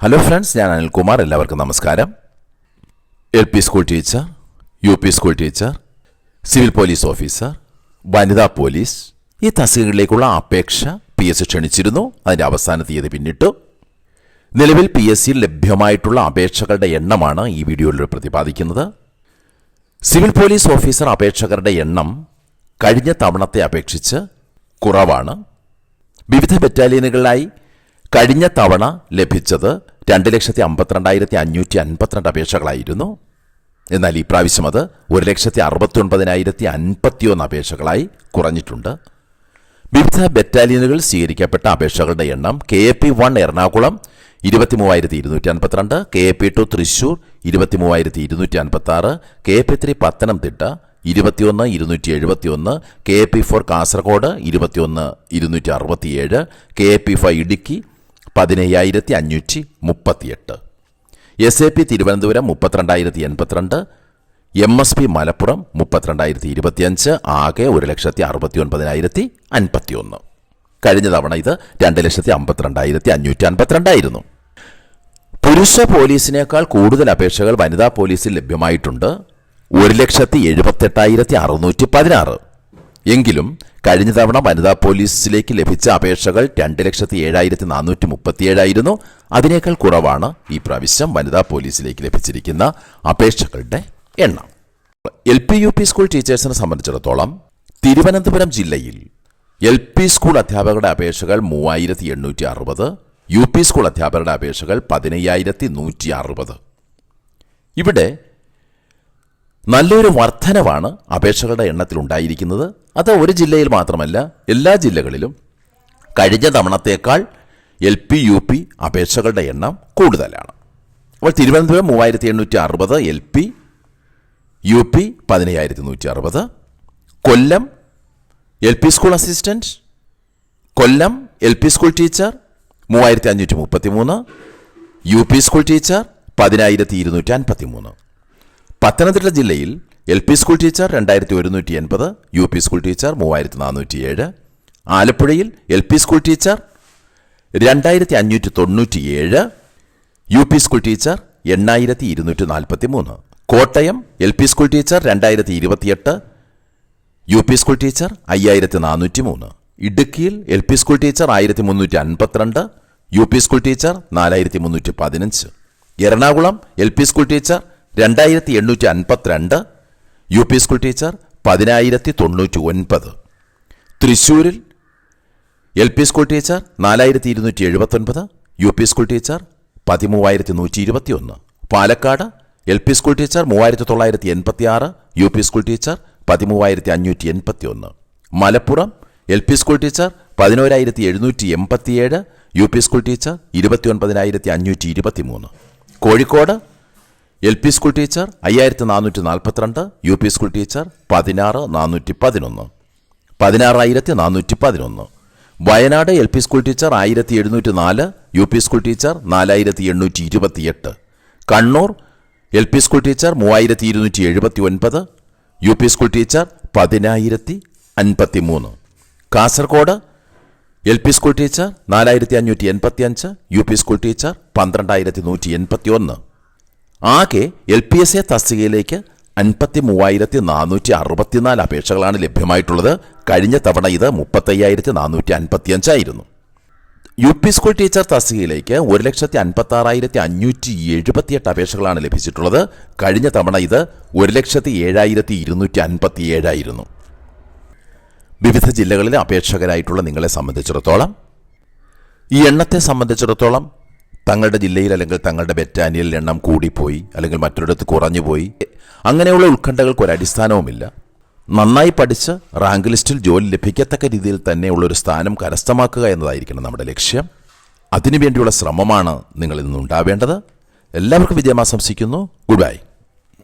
Hello friends, ഞാൻ അനിൽകുമാർ. എല്ലാവർക്കും നമസ്കാരം. L P school teacher, U P school teacher, civil police officer, വനിതാ police ഈ തസ്തികകളിലേക്കുള്ള അപേക്ഷ PSC ക്ഷണിച്ചിരുന്നു. അതിൻ്റെ അവസാന തീയതി പിന്നിട്ടു. നിലവിൽ PSCയിൽ ലഭ്യമായിട്ടുള്ള അപേക്ഷകളുടെ എണ്ണമാണ് ഈ വീഡിയോയിൽ പ്രതിപാദിക്കുന്നത്. സിവിൽ പോലീസ് ഓഫീസർ അപേക്ഷകരുടെ എണ്ണം കഴിഞ്ഞ തവണത്തെ അപേക്ഷിച്ച് കുറവാണ്. വിവിധ ബറ്റാലിയനുകളിലായി കഴിഞ്ഞ തവണ ലഭിച്ചത് 2,52,552 അപേക്ഷകളായിരുന്നു. എന്നാൽ ഈ പ്രാവശ്യം അത് 1,69,051 അപേക്ഷകളായി കുറഞ്ഞിട്ടുണ്ട്. വിവിധ ബറ്റാലിയനുകൾ സ്വീകരിക്കപ്പെട്ട അപേക്ഷകളുടെ എണ്ണം KAP1 Ernakulam 23,252, KAP2 Thrissur 23,256, KAP3 Pathanamthitta 21,271, KAP4 Kasaragod 21,267, KAP5 Idukki 15,538, SAP Thiruvananthapuram 32,082, MSP Malappuram 32,025, ആകെ 1,69,051. കഴിഞ്ഞ തവണ ഇത് 2,52,552 ആയിരുന്നു. പുരുഷ പോലീസിനേക്കാൾ കൂടുതൽ അപേക്ഷകൾ വനിതാ പോലീസിൽ ലഭ്യമായിട്ടുണ്ട്. 1,78,616. എങ്കിലും കഴിഞ്ഞ തവണ വനിതാ പോലീസിലേക്ക് ലഭിച്ച അപേക്ഷകൾ 2,07,437 ആയിരുന്നു. അതിനേക്കാൾ കുറവാണ് ഈ പ്രാവശ്യം വനിതാ പോലീസിലേക്ക് ലഭിച്ചിരിക്കുന്ന അപേക്ഷകളുടെ എണ്ണം. LP UP സ്കൂൾ ടീച്ചേഴ്സിനെ സംബന്ധിച്ചിടത്തോളം തിരുവനന്തപുരം ജില്ലയിൽ LP സ്കൂൾ അധ്യാപകരുടെ അപേക്ഷകൾ 3,860, UP സ്കൂൾ അധ്യാപകരുടെ അപേക്ഷകൾ 15,160. ഇവിടെ നല്ലൊരു വർധനവാണ് അപേക്ഷകളുടെ എണ്ണത്തിൽ ഉണ്ടായിരിക്കുന്നത്. അത് ഒരു ജില്ലയിൽ മാത്രമല്ല, എല്ലാ ജില്ലകളിലും കഴിഞ്ഞ തവണത്തേക്കാൾ LP UP അപേക്ഷകളുടെ എണ്ണം കൂടുതലാണ്. അപ്പോൾ തിരുവനന്തപുരം 3,860, LP UP 15,160, കൊല്ലം LP സ്കൂൾ അസിസ്റ്റന്റ്, കൊല്ലം LP school teacher 3,533, UP school teacher 10,253. Pathanamthitta ജില്ലയിൽ LP school teacher 2,180, UP school teacher 3,407, ആലപ്പുഴയിൽ LP school teacher 2,597, UP school teacher 8,243, Kottayam LP school teacher 2,028, UP school teacher 5,403, ഇടുക്കിയിൽ LP school teacher 1,352, UP school teacher 4,315, Ernakulam LP school teacher 2,852, UP school teacher 10,099, തൃശ്ശൂരിൽ LP school teacher 4,279, UP school teacher 13,121, Palakkad LP school teacher 3,986, UP school teacher 13,581, Malappuram LP school teacher 11,787, UP school teacher 29,523, Kozhikode LP school teacher 5,442, UP school teacher 16,411, Wayanad LP school teacher 1,704, UP school teacher 4,828, Kannur LP school teacher 3,279, UP school teacher 10,053, Kasaragod LP school teacher 4,585, UP school teacher 12,181. ആകെ LPSA തസ്തികയിലേക്ക് 53,464 അപേക്ഷകളാണ് ലഭ്യമായിട്ടുള്ളത്. കഴിഞ്ഞ തവണ ഇത് 35,455 ആയിരുന്നു. UP school teacher തസ്തികയിലേക്ക് 1,56,578 അപേക്ഷകളാണ് ലഭിച്ചിട്ടുള്ളത്. കഴിഞ്ഞ തവണ ഇത് 1,07,257 ആയിരുന്നു. വിവിധ ജില്ലകളിലെ അപേക്ഷകരായിട്ടുള്ള നിങ്ങളെ സംബന്ധിച്ചിടത്തോളം ഈ എണ്ണത്തെ സംബന്ധിച്ചിടത്തോളം തങ്ങളുടെ ജില്ലയിൽ അല്ലെങ്കിൽ തങ്ങളുടെ ബറ്റാലിയനിൽ എണ്ണം കൂടിപ്പോയി അല്ലെങ്കിൽ മറ്റൊരിടത്ത് കുറഞ്ഞുപോയി, അങ്ങനെയുള്ള ഉത്കണ്ഠകൾക്ക് ഒരടിസ്ഥാനവുമില്ല. നന്നായി പഠിച്ച് റാങ്ക് ലിസ്റ്റിൽ ജോലി ലഭിക്കത്തക്ക രീതിയിൽ തന്നെയുള്ളൊരു സ്ഥാനം കരസ്ഥമാക്കുക എന്നതായിരിക്കണം നമ്മുടെ ലക്ഷ്യം. അതിനുവേണ്ടിയുള്ള ശ്രമമാണ് നിങ്ങളിൽ നിന്നുണ്ടാവേണ്ടത്. എല്ലാവർക്കും വിജയം ആശംസിക്കുന്നു. Good bye.